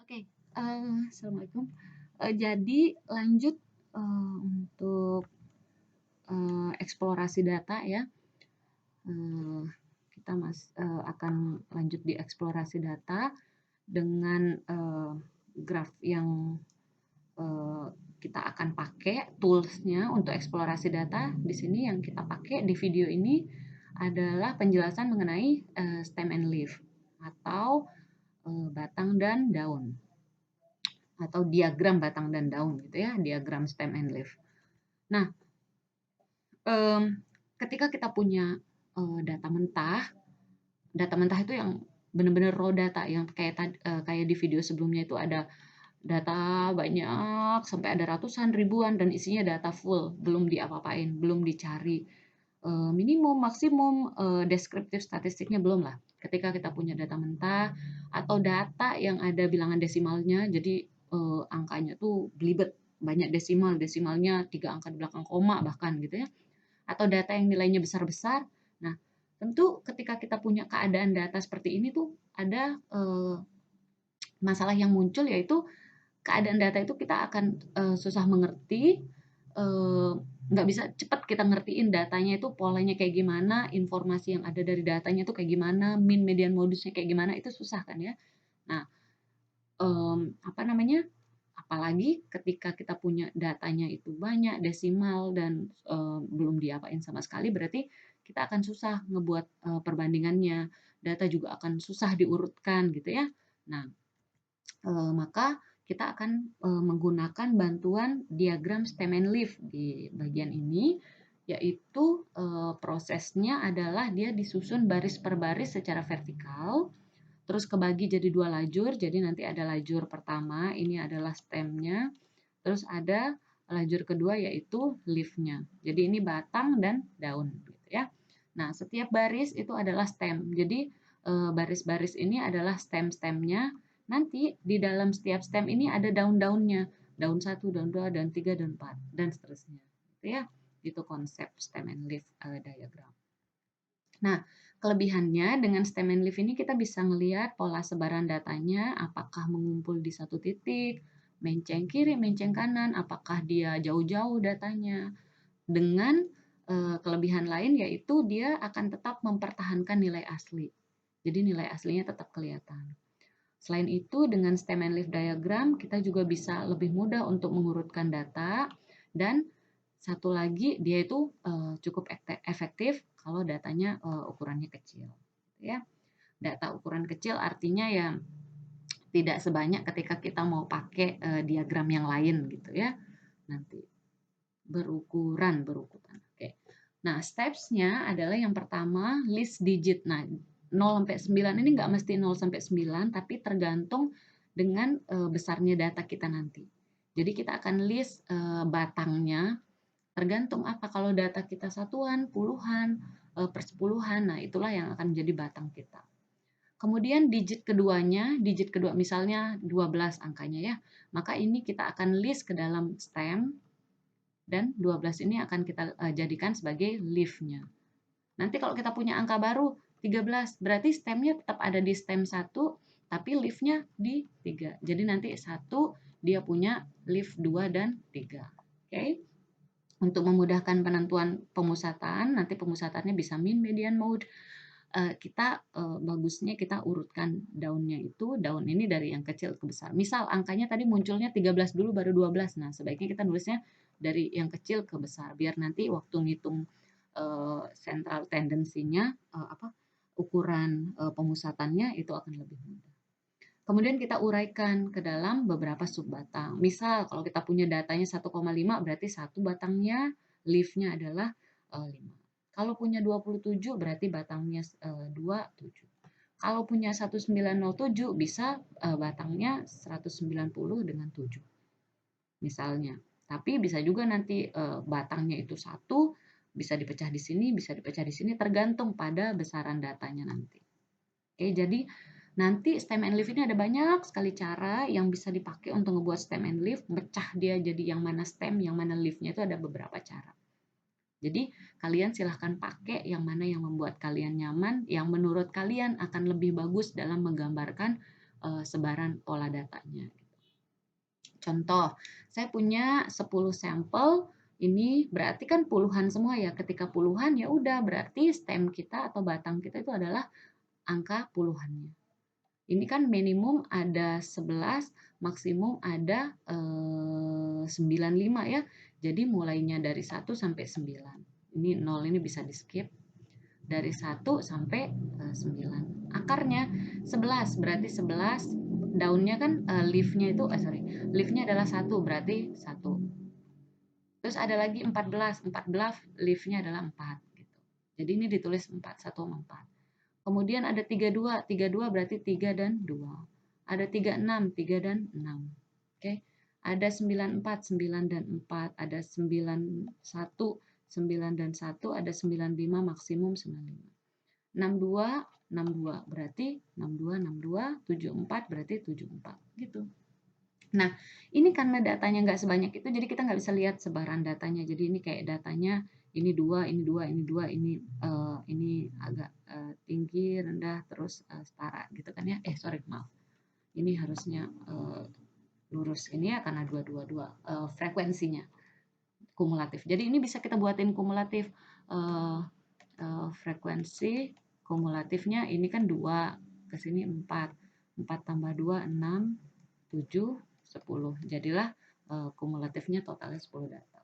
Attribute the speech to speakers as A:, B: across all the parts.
A: Oke, assalamualaikum. Jadi lanjut untuk eksplorasi data ya. Eh, kita akan lanjut di eksplorasi data dengan graf yang eh, kita akan pakai toolsnya untuk eksplorasi data. Di sini yang kita pakai di video ini adalah penjelasan mengenai stem and leaf atau batang dan daun, atau diagram batang dan daun gitu ya, diagram stem and leaf. Nah, ketika kita punya data mentah itu yang benar-benar raw data yang kayak di video sebelumnya itu ada data banyak sampai ada ratusan ribuan dan isinya data full, belum diapa-apain, belum dicari minimum, maksimum, deskriptif statistiknya belum lah. Ketika kita punya data mentah atau data yang ada bilangan desimalnya, jadi angkanya tuh belibet, banyak desimal, desimalnya 3 angka di belakang koma bahkan gitu ya, atau data yang nilainya besar-besar. Nah, tentu ketika kita punya keadaan data seperti ini tuh ada masalah yang muncul, yaitu keadaan data itu kita akan susah mengerti, nggak bisa cepat kita ngertiin datanya itu polanya kayak gimana, informasi yang ada dari datanya itu kayak gimana, mean, median, modusnya kayak gimana, itu susah kan ya. Nah, apa namanya, apalagi ketika kita punya datanya itu banyak, desimal, dan belum diapain sama sekali, berarti kita akan susah ngebuat perbandingannya. Data juga akan susah diurutkan gitu ya. Nah, maka kita akan menggunakan bantuan diagram stem and leaf di bagian ini, yaitu prosesnya adalah dia disusun baris per baris secara vertikal, terus kebagi jadi 2 lajur. Jadi nanti ada lajur pertama, ini adalah stemnya, terus ada lajur kedua yaitu leaf-nya. Jadi ini batang dan daun gitu ya. Nah, setiap baris itu adalah stem. Jadi baris-baris ini adalah stem-stemnya. Nanti di dalam setiap stem ini ada daun-daunnya. Daun 1, daun 2, daun 3, daun 4, dan seterusnya. Gitu ya. Itu konsep stem and leaf diagram. Nah, kelebihannya dengan stem and leaf ini kita bisa melihat pola sebaran datanya, apakah mengumpul di satu titik, menceng kiri, menceng kanan, apakah dia jauh-jauh datanya. Dengan kelebihan lain yaitu dia akan tetap mempertahankan nilai asli. Jadi nilai aslinya tetap kelihatan. Selain itu, dengan stem and leaf diagram kita juga bisa lebih mudah untuk mengurutkan data, dan satu lagi dia itu cukup efektif kalau datanya ukurannya kecil. Ya, data ukuran kecil artinya ya tidak sebanyak ketika kita mau pakai diagram yang lain gitu ya. Nanti berukuran. Oke. Nah, steps-nya adalah yang pertama list digit. Nah, 0 sampai 9 ini nggak mesti 0 sampai 9, tapi tergantung dengan besarnya data kita nanti. Jadi kita akan list batangnya, tergantung apa, kalau data kita satuan, puluhan, persepuluhan, nah itulah yang akan menjadi batang kita. Kemudian digit kedua misalnya 12 angkanya ya, maka ini kita akan list ke dalam stem, dan 12 ini akan kita jadikan sebagai leaf-nya. Nanti kalau kita punya angka baru 13, berarti stemnya tetap ada di stem 1, tapi leaf-nya di 3. Jadi nanti 1 dia punya leaf 2 dan 3. Oke. Untuk memudahkan penentuan pemusatan, nanti pemusatannya bisa mean, median, mode. Kita bagusnya kita urutkan daunnya itu, daun ini dari yang kecil ke besar. Misal angkanya tadi munculnya 13 dulu baru 12. Nah, sebaiknya kita nulisnya dari yang kecil ke besar biar nanti waktu ngitung central tendensinya, ukuran pemusatannya itu akan lebih mudah. Kemudian kita uraikan ke dalam beberapa subbatang. Misal kalau kita punya datanya 1,5, berarti satu batangnya leaf-nya adalah 5. Kalau punya 27 berarti batangnya 27. Kalau punya 1907 bisa batangnya 190 dengan 7. Misalnya. Tapi bisa juga nanti batangnya itu 1, bisa dipecah di sini, bisa dipecah di sini, tergantung pada besaran datanya nanti. Oke, jadi nanti stem and leaf ini ada banyak sekali cara yang bisa dipakai untuk ngebuat stem and leaf, mecah dia jadi yang mana stem, yang mana leaf-nya, itu ada beberapa cara. Jadi kalian silahkan pakai yang mana yang membuat kalian nyaman, yang menurut kalian akan lebih bagus dalam menggambarkan sebaran pola datanya. Contoh, saya punya 10 sampel, ini berarti kan puluhan semua ya. Ketika puluhan ya udah berarti stem kita atau batang kita itu adalah angka puluhannya. Ini kan minimum ada 11, maksimum ada 95 ya. Jadi mulainya dari 1 sampai 9. Ini 0 ini bisa di skip. Dari 1 sampai 9. Akarnya 11, berarti 11. Daunnya kan leaf-nya itu leaf-nya adalah 1, berarti 1. Terus ada lagi 14, 14 leaf-nya adalah 4 gitu. Jadi ini ditulis 4, 1 sama 4. Kemudian ada 32, 32 berarti 3 dan 2. Ada 36, 3 dan 6. Oke. Ada 94, 9 dan 4. Ada 91, 9 dan 1. Ada 95, maksimum 95. 62, 62 berarti 62, 62, 74 berarti 74 gitu. Nah, ini karena datanya nggak sebanyak itu, jadi kita nggak bisa lihat sebaran datanya. Jadi ini kayak datanya ini 2, ini 2, ini 2, ini agak tinggi, rendah, terus setara gitu kan ya. Maaf. Ini harusnya lurus. Ini ya karena 2, frekuensinya kumulatif. Jadi ini bisa kita buatin kumulatif. Frekuensi kumulatifnya ini kan 2, ke sini 4. 4 tambah 2, 6, 7, 10. Jadilah kumulatifnya totalnya 10 data.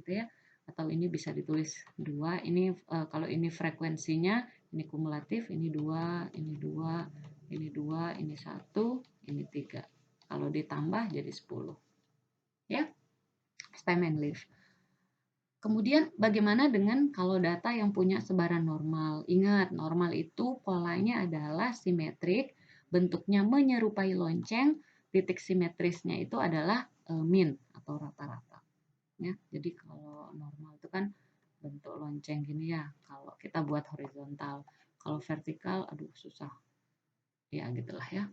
A: Gitu ya. Atau ini bisa ditulis 2. Ini kalau ini frekuensinya, ini kumulatif, ini 2, ini 2, ini 2, ini 1, ini 3. Kalau ditambah jadi 10. Ya. Stem and leaf. Kemudian bagaimana dengan kalau data yang punya sebaran normal? Ingat, normal itu polanya adalah simetrik, bentuknya menyerupai lonceng, titik simetrisnya itu adalah min atau rata-rata. Ya, jadi kalau normal itu kan bentuk lonceng gini ya. Kalau kita buat horizontal, kalau vertikal, aduh susah. Ya gitulah ya.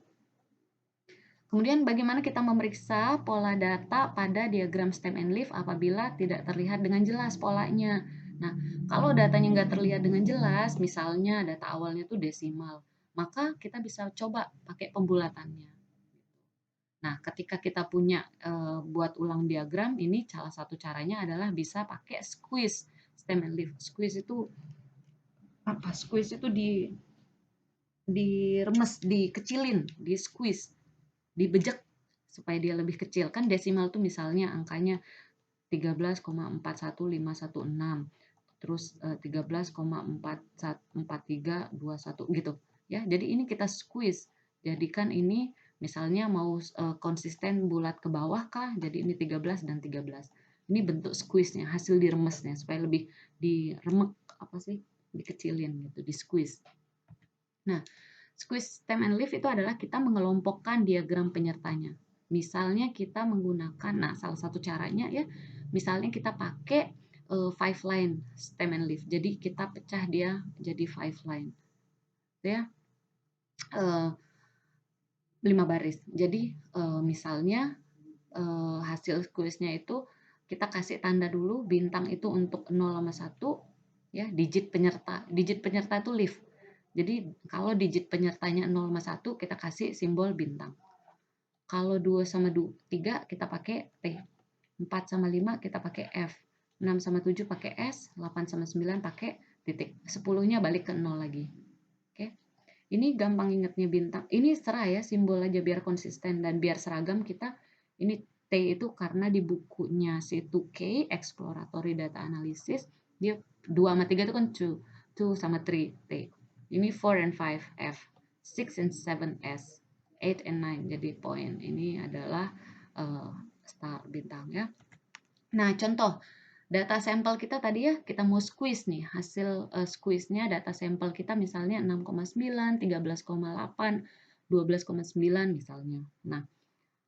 A: Kemudian bagaimana kita memeriksa pola data pada diagram stem and leaf apabila tidak terlihat dengan jelas polanya. Nah, kalau datanya nggak terlihat dengan jelas, misalnya data awalnya itu desimal, maka kita bisa coba pakai pembulatannya. Nah, ketika kita punya buat ulang diagram, ini salah satu caranya adalah bisa pakai squeeze stem and leaf. Squeeze itu apa? Squeeze itu diremes, dikecilin, di squeeze, dibejek supaya dia lebih kecil. Kan desimal tuh misalnya angkanya 13,41516, terus 13,4321 gitu ya. Jadi ini kita squeeze. Jadikan ini misalnya mau konsisten bulat ke bawah kah? Jadi ini 13 dan 13. Ini bentuk squeeze-nya, hasil diremesnya supaya lebih diremek dikecilin gitu, di squeeze. Nah, squeeze stem and leaf itu adalah kita mengelompokkan diagram penyertanya. Misalnya kita menggunakan, salah satu caranya ya, misalnya kita pakai 5 line stem and leaf. Jadi kita pecah dia jadi 5 line. Ya. 5 baris. Jadi misalnya hasil squeeze-nya itu kita kasih tanda dulu, bintang itu untuk 0 sama 1 ya, digit penyerta. Digit penyerta itu leaf. Jadi kalau digit penyertanya 0 sama 1 kita kasih simbol bintang. Kalau 2 sama 3 kita pakai T. 4 sama 5 kita pakai F. 6 sama 7 pakai S. 8 sama 9 pakai titik. 10-nya balik ke 0 lagi. Oke. Ini gampang ingetnya bintang. Ini serah ya, simbol aja biar konsisten dan biar seragam kita. Ini T itu karena di bukunya C2K, Exploratory Data Analysis, dia 2 sama 3 itu kan 2 sama 3 T. Ini 4 and 5 F, 6 and 7 S, 8 and 9 jadi point. Ini adalah star bintang ya. Nah, contoh data sampel kita tadi ya, kita mau squeeze nih, hasil squeeze-nya data sampel kita misalnya 6,9, 13,8, 12,9 misalnya. Nah,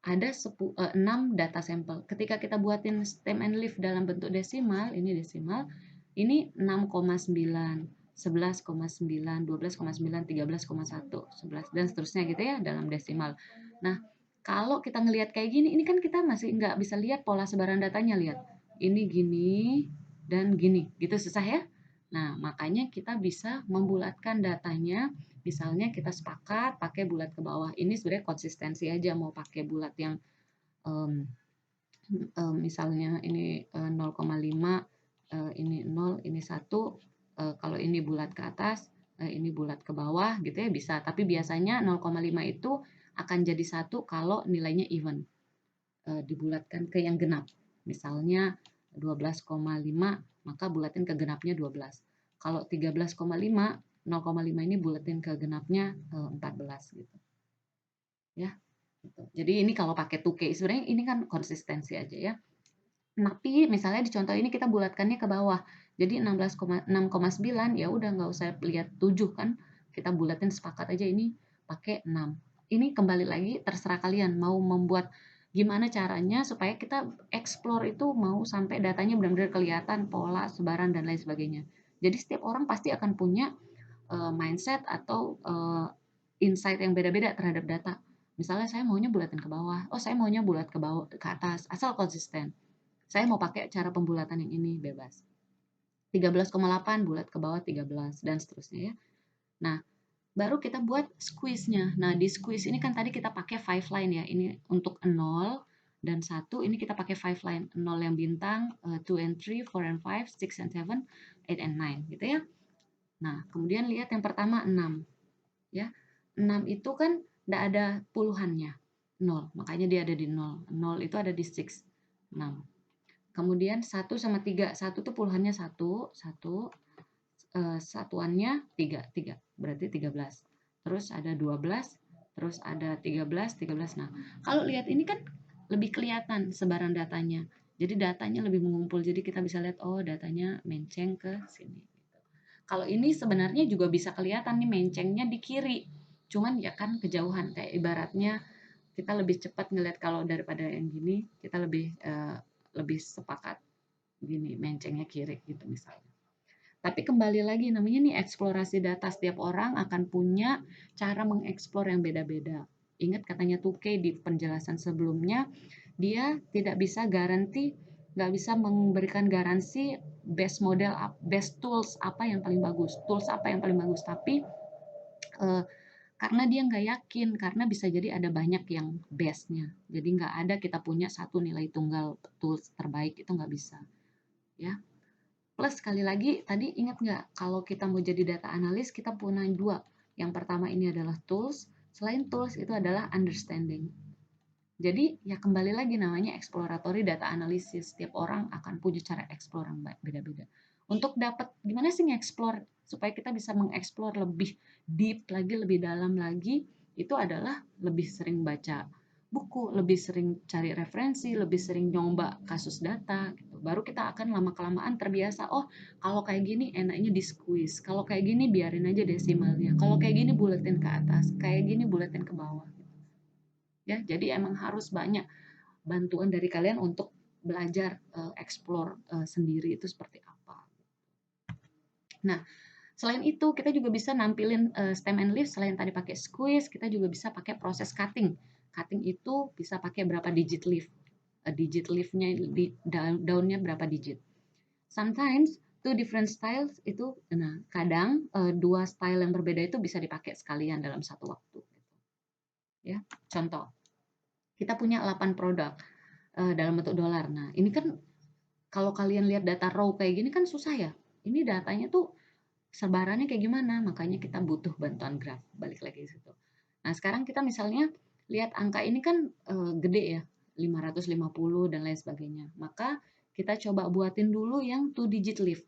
A: ada 6 data sampel. Ketika kita buatin stem and leaf dalam bentuk desimal, ini desimal, ini 6,9, 11,9, 12,9, 13,1, 11 dan seterusnya gitu ya dalam desimal. Nah, kalau kita ngelihat kayak gini, ini kan kita masih nggak bisa lihat pola sebaran datanya, lihat. Ini gini dan gini, gitu susah ya. Nah, makanya kita bisa membulatkan datanya. Misalnya kita sepakat pakai bulat ke bawah. Ini sebenarnya konsistensi aja, mau pakai bulat yang em, misalnya ini 0,5, ini 0, ini 1. Kalau ini bulat ke atas, ini bulat ke bawah gitu ya bisa. Tapi biasanya 0,5 itu akan jadi 1 kalau nilainya even. Dibulatkan ke yang genap. Misalnya 12,5, maka bulatin ke genapnya 12. Kalau 13,5, 0,5 ini bulatin ke genapnya 14 gitu. Ya. Gitu. Jadi ini kalau pakai 2K sebenarnya ini kan konsistensi aja ya. Tapi misalnya di contoh ini kita bulatkannya ke bawah. Jadi 6,9 ya udah nggak usah lihat 7 kan. Kita bulatin sepakat aja ini pakai 6. Ini kembali lagi terserah kalian mau membuat gimana caranya supaya kita explore itu mau sampai datanya benar-benar kelihatan pola, sebaran dan lain sebagainya. Jadi setiap orang pasti akan punya mindset atau insight yang beda-beda terhadap data. Misalnya saya maunya bulatin ke bawah, oh saya maunya bulat ke bawah ke atas, asal konsisten. Saya mau pakai cara pembulatan yang ini bebas. 13,8 bulat ke bawah 13 dan seterusnya ya. Nah, baru kita buat squeeze-nya. Nah, di squeeze ini kan tadi kita pakai 5 line ya. Ini untuk 0 dan 1 ini kita pakai 5 line. 0 yang bintang, 2 and 3, 4 and 5, 6 and 7, 8 and 9 gitu ya. Nah, kemudian lihat yang pertama 6 ya. 6 itu kan tidak ada puluhannya. 0, makanya dia ada di 0. 0 itu ada di 6. 6. Kemudian 1 sama 3. 1 tuh puluhannya 1, 1, satuannya 3, 3. Berarti 13. Terus ada 12, terus ada 13, 13. Nah, kalau lihat ini kan lebih kelihatan sebaran datanya. Jadi datanya lebih mengumpul. Jadi kita bisa lihat oh datanya menceng ke sini. Kalau ini sebenarnya juga bisa kelihatan nih mencengnya di kiri. Cuman ya kan kejauhan kayak ibaratnya kita lebih cepat ngelihat kalau daripada yang gini, kita lebih sepakat gini mencengnya kiri gitu misalnya. Tapi kembali lagi namanya nih eksplorasi data, setiap orang akan punya cara mengeksplor yang beda-beda. Ingat katanya 2K di penjelasan sebelumnya, dia tidak bisa garansi, nggak bisa memberikan garansi best model, best tools apa yang paling bagus, tools apa yang paling bagus. Tapi eh, karena dia nggak yakin, karena bisa jadi ada banyak yang bestnya. Jadi nggak ada kita punya satu nilai tunggal tools terbaik, itu nggak bisa. Ya. Plus sekali lagi, tadi ingat nggak, kalau kita mau jadi data analis, kita punya dua. Yang pertama ini adalah tools, selain tools itu adalah understanding. Jadi ya kembali lagi namanya exploratory data analysis. Setiap orang akan punya cara explore yang beda-beda. Untuk dapat gimana sih nge-explore supaya kita bisa mengeksplor lebih deep lagi, lebih dalam lagi, itu adalah lebih sering baca buku, lebih sering cari referensi, lebih sering nyoba kasus data gitu. Baru kita akan lama-kelamaan terbiasa, oh kalau kayak gini enaknya di squeeze, kalau kayak gini biarin aja desimalnya, kalau kayak gini buletin ke atas, kayak gini buletin ke bawah. Ya, jadi emang harus banyak bantuan dari kalian untuk belajar explore sendiri itu seperti apa. Nah, selain itu kita juga bisa nampilin stem and leaf. Selain tadi pakai squeeze, kita juga bisa pakai proses cutting. Cutting itu bisa pakai berapa digit leaf. Digit leafnya di daunnya berapa digit. Sometimes two different styles itu, nah kadang dua style yang berbeda itu bisa dipakai sekalian dalam satu waktu. Ya, contoh kita punya 8 produk dalam bentuk dolar. Nah, ini kan kalau kalian lihat data raw kayak gini kan susah ya. Ini datanya tuh sebarannya kayak gimana? Makanya kita butuh bantuan graf. Balik lagi ke situ. Nah, sekarang kita misalnya lihat angka ini kan gede ya, 550 dan lain sebagainya. Maka kita coba buatin dulu yang 2 digit leaf.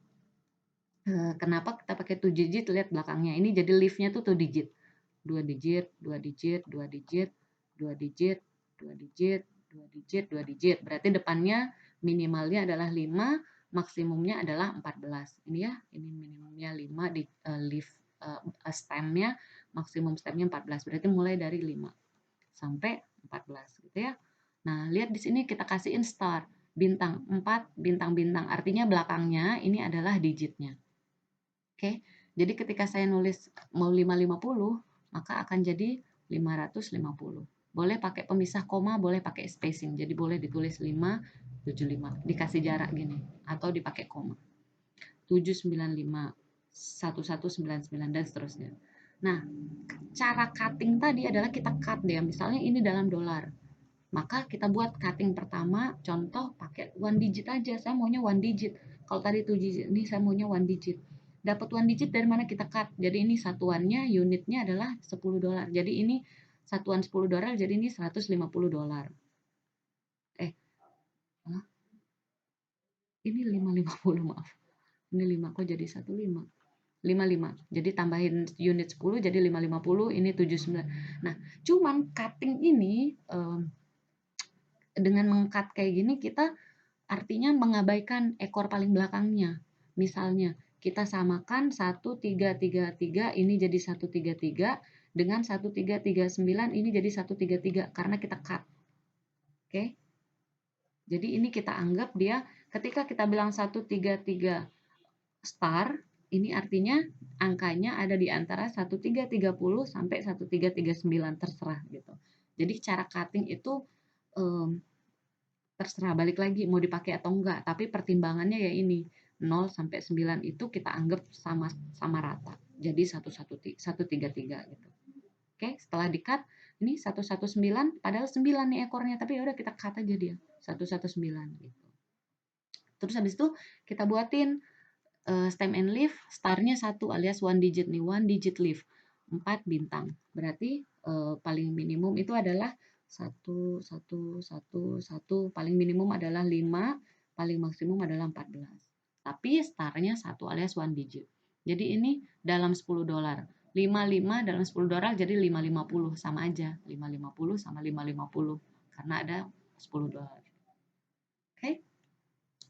A: Kenapa kita pakai 2 digit? Lihat belakangnya. Ini jadi leafnya tuh 2 digit. 2 digit, 2 digit, 2 digit, 2 digit, 2 digit, 2 digit, 2 digit. Berarti depannya minimalnya adalah 5, maksimumnya adalah 14. Ini ya, ini minimumnya 5 di leaf stemnya, maksimum stemnya 14. Berarti mulai dari 5 sampai 14 gitu ya. Nah, lihat di sini kita kasihin star, bintang 4, bintang-bintang. Artinya belakangnya ini adalah digitnya. Oke. Jadi ketika saya nulis mau 550, maka akan jadi 550. Boleh pakai pemisah koma, boleh pakai spacing. Jadi boleh ditulis 575, dikasih jarak gini atau dipakai koma. 795, 1199 dan seterusnya. Nah, cara cutting tadi adalah kita cut dia. Misalnya ini dalam dolar. Maka kita buat cutting pertama, contoh pakai one digit aja. Saya maunya one digit. Kalau tadi 2 digit, ini saya maunya one digit. Dapat one digit dari mana kita cut? Jadi ini satuannya, unitnya adalah $10. Jadi ini satuan $10, jadi ini $150. Eh, ini 550, maaf. Ini 5 kok jadi 15. 55. Jadi tambahin unit 10 jadi 550, ini 79. Nah, cuman cutting ini dengan mengcut kayak gini kita artinya mengabaikan ekor paling belakangnya. Misalnya, kita samakan 1333 ini jadi 133 dengan 1339 ini jadi 133 karena kita cut. Oke. Jadi ini kita anggap dia ketika kita bilang 133 star, ini artinya angkanya ada di antara 1330 sampai 1339 terserah gitu. Jadi cara cutting itu terserah, balik lagi mau dipakai atau enggak, tapi pertimbangannya ya ini 0 sampai 9 itu kita anggap sama rata. Jadi 133 gitu. Oke, setelah di-cut ini 119 padahal 9 nih ekornya, tapi ya udah kita cut aja dia 119 gitu. Terus habis itu kita buatin stem and leaf, startnya 1 alias one digit nih, one digit leaf, 4 bintang. Berarti paling minimum itu adalah 1, 1, 1, 1, paling minimum adalah 5, paling maksimum adalah 14. Tapi startnya 1 alias one digit. Jadi ini dalam $10. 55 dalam $10 jadi 550, sama aja. 550 sama 550 karena ada $10. Oke?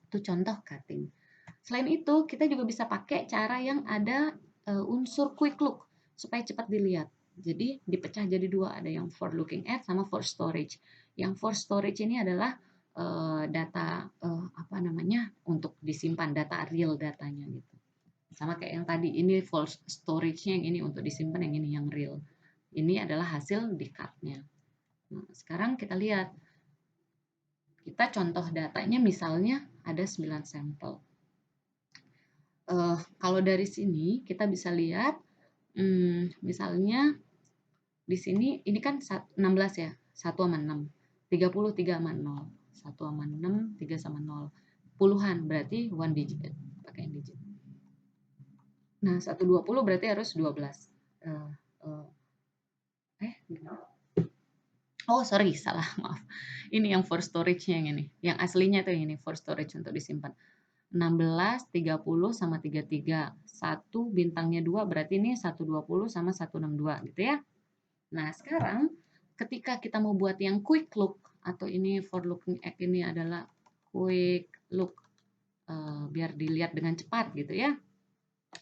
A: Itu contoh cutting. Selain itu, kita juga bisa pakai cara yang ada unsur quick look supaya cepat dilihat. Jadi dipecah jadi dua, ada yang for looking at sama for storage. Yang for storage ini adalah data apa namanya untuk disimpan, data real datanya gitu. Sama kayak yang tadi, ini for storage-nya yang ini untuk disimpan, yang ini yang real. Ini adalah hasil di cut-nya. Nah, sekarang kita lihat. Kita contoh datanya misalnya ada 9 sampel. Kalau dari sini kita bisa lihat, misalnya di sini ini kan 16 ya, 1 sama 6, 33 sama 0, 1 sama 6, 3 sama 0, puluhan berarti one digit, pakai digit. Nah 120 berarti harus 12. Oh sorry, salah, maaf. Ini yang for storage-nya yang ini, yang aslinya tuh yang ini for storage untuk disimpan. 16, 30 sama 33. 1 bintangnya 2 berarti ini 120 sama 162 gitu ya. Nah, sekarang ketika kita mau buat yang quick look atau ini for looking at ini adalah quick look biar dilihat dengan cepat gitu ya.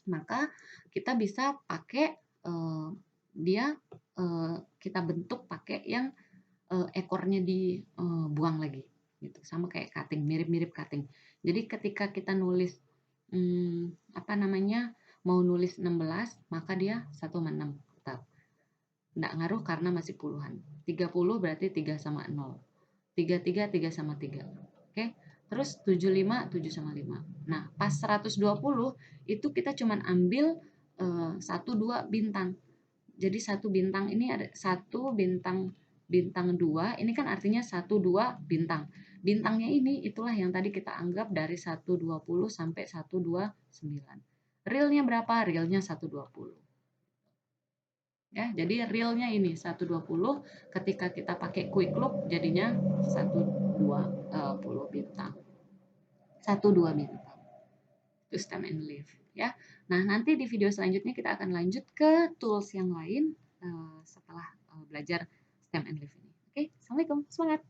A: Maka kita bisa pakai dia kita bentuk pakai yang ekornya dibuang lagi gitu, sama kayak cutting, mirip-mirip cutting. Jadi ketika kita nulis apa namanya, mau nulis 16 maka dia 1 sama 6 tetap nggak ngaruh karena masih puluhan. 30 berarti 3 sama 0, 33 3 sama 3. Oke, terus 75 7 sama 5. Nah pas 120 itu kita cuman ambil 1 2 bintang. Jadi satu bintang ini ada satu bintang, bintang 2 ini kan artinya 1 2 bintang. Bintangnya ini itulah yang tadi kita anggap dari 120 sampai 129. Realnya berapa? Realnya 120. Ya, jadi realnya ini 120, ketika kita pakai quick look jadinya 120 bintang. 12 bintang. Itu stem and leaf ya. Nah, nanti di video selanjutnya kita akan lanjut ke tools yang lain setelah belajar stem and leaf ini. Oke, Assalamualaikum. Semangat.